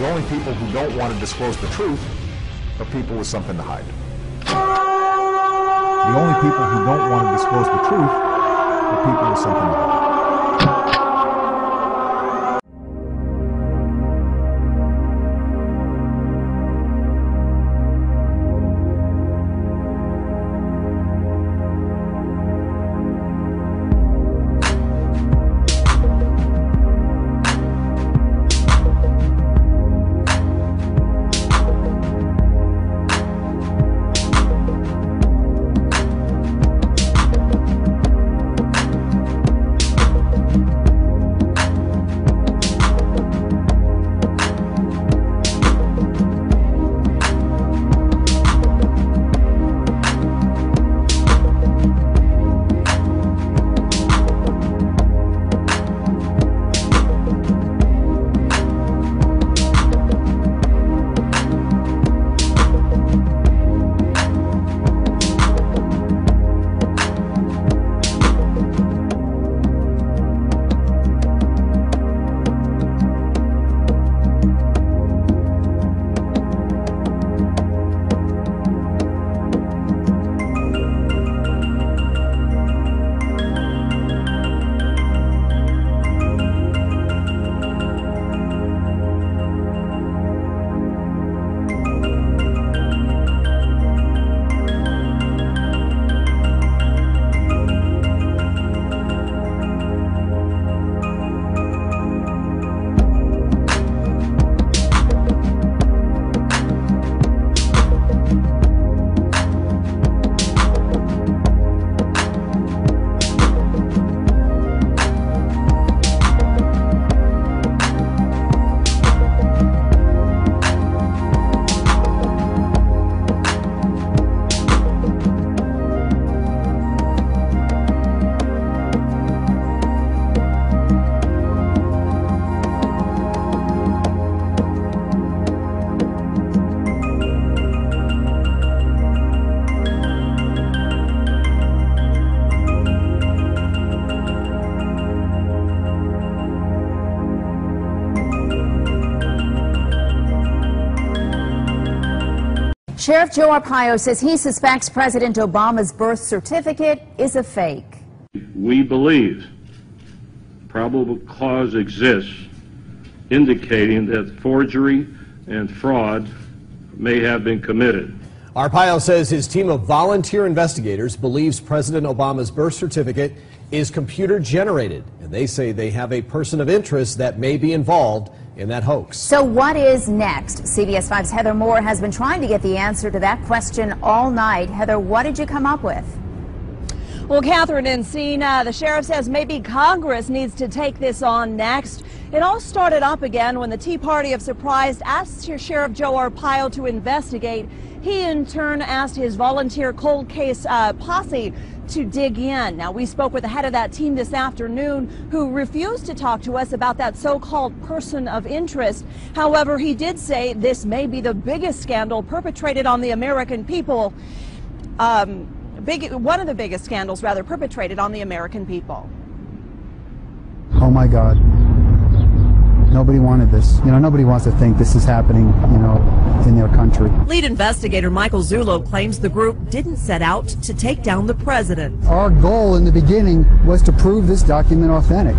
The only people who don't want to disclose the truth are people with something to hide. The only people who don't want to disclose the truth are people with something to hide. Sheriff Joe Arpaio says he suspects President Obama's birth certificate is a fake. We believe probable cause exists indicating that forgery and fraud may have been committed. Arpaio says his team of volunteer investigators believes President Obama's birth certificate is computer generated, and they say they have a person of interest that may be involved in that hoax. So what is next? CBS 5's Heather Moore has been trying to get the answer to that question all night. Heather, what did you come up with? Well, Catherine and Cena, the sheriff says maybe Congress needs to take this on next. It all started up again when the Tea Party of Surprise asked Sheriff Joe Arpaio to investigate. He in turn asked his volunteer cold case posse to dig in. Now, we spoke with the head of that team this afternoon who refused to talk to us about that so-called person of interest. However, he did say this may be the biggest scandal perpetrated on the American people. One of the biggest scandals, rather, perpetrated on the American people. Oh my God. Nobody wanted this. You know, nobody wants to think this is happening, you know, in their country. Lead investigator Michael Zullo claims the group didn't set out to take down the president. Our goal in the beginning was to prove this document authentic.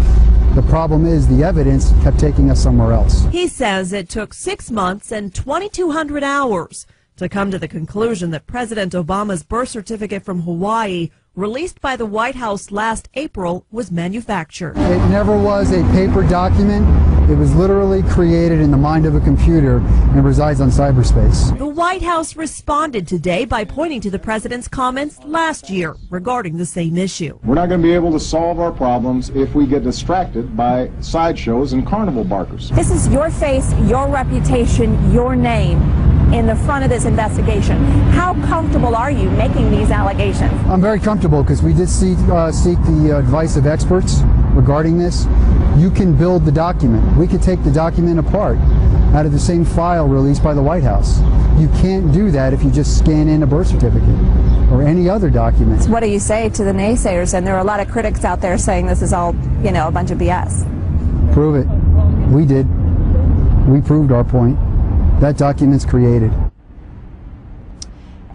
The problem is the evidence kept taking us somewhere else. He says it took 6 months and 2,200 hours to come to the conclusion that President Obama's birth certificate from Hawaii, released by the White House last April, was manufactured. It never was a paper document. It was literally created in the mind of a computer and resides on cyberspace. The White House responded today by pointing to the president's comments last year regarding the same issue. We're not going to be able to solve our problems if we get distracted by sideshows and carnival barkers. This is your face, your reputation, your name in the front of this investigation. How comfortable are you making these allegations? I'm very comfortable because we did seek the advice of experts regarding this. You can build the document. We could take the document apart out of the same file released by the White House. You can't do that if you just scan in a birth certificate or any other document. What do you say to the naysayers? And there are a lot of critics out there saying this is all, you know, a bunch of BS. Prove it. We did. We proved our point. That document's created.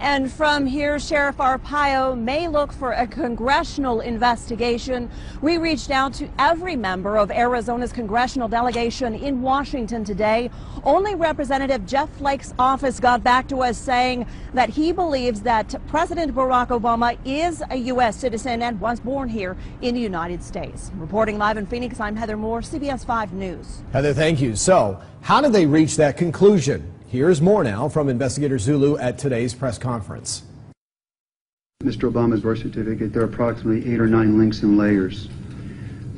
And from here, Sheriff Arpaio may look for a congressional investigation. We reached out to every member of Arizona's congressional delegation in Washington today. Only Representative Jeff Flake's office got back to us saying that he believes that President Barack Obama is a U.S. citizen and was born here in the United States. Reporting live in Phoenix, I'm Heather Moore, CBS 5 News. Heather, thank you. So, how did they reach that conclusion? Here's more now from Investigator Zulu at today's press conference. Mr. Obama's birth certificate, there are approximately 8 or 9 links and layers.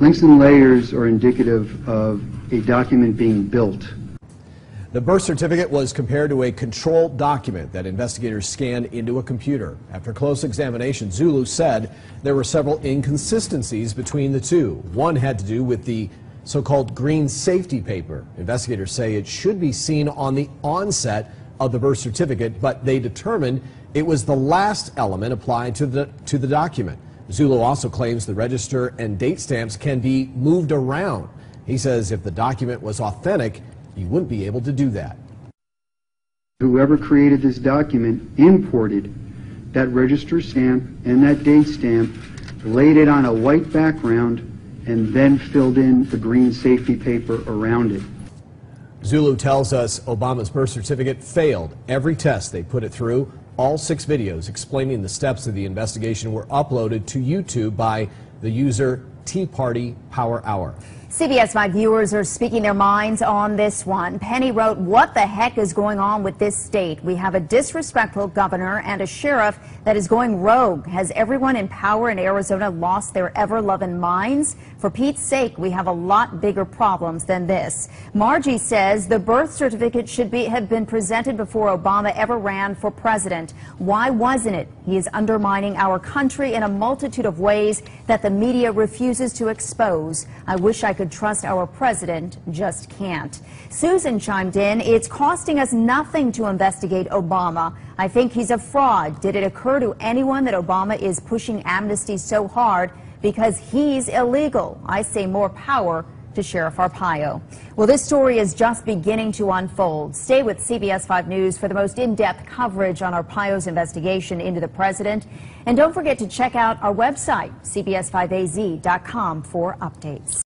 Links and layers are indicative of a document being built. The birth certificate was compared to a controlled document that investigators scanned into a computer. After close examination, Zulu said there were several inconsistencies between the two. One had to do with the so-called green safety paper. Investigators say it should be seen on the onset of the birth certificate, but they determined it was the last element applied to the document. Zulu also claims the register and date stamps can be moved around. He says if the document was authentic, you wouldn't be able to do that. Whoever created this document imported that register stamp and that date stamp, laid it on a white background, and then filled in the green safety paper around it. Zulu tells us Obama's birth certificate failed every test they put it through. All 6 videos explaining the steps of the investigation were uploaded to YouTube by the user Tea Party Power Hour. CBS 5 viewers are speaking their minds on this one. Penny wrote, "What the heck is going on with this state? We have a disrespectful governor and a sheriff that is going rogue. Has everyone in power in Arizona lost their ever-loving minds? For Pete's sake, we have a lot bigger problems than this." Margie says the birth certificate should have been presented before Obama ever ran for president. Why wasn't it? He is undermining our country in a multitude of ways that the media refuses to expose. I wish I could trust our president, just can't. Susan chimed in, "It's costing us nothing to investigate Obama. I think he's a fraud. Did it occur to anyone that Obama is pushing amnesty so hard because he's illegal? I say more power to Sheriff Arpaio." Well, this story is just beginning to unfold. Stay with CBS 5 News for the most in-depth coverage on Arpaio's investigation into the president. And don't forget to check out our website, CBS5AZ.com, for updates.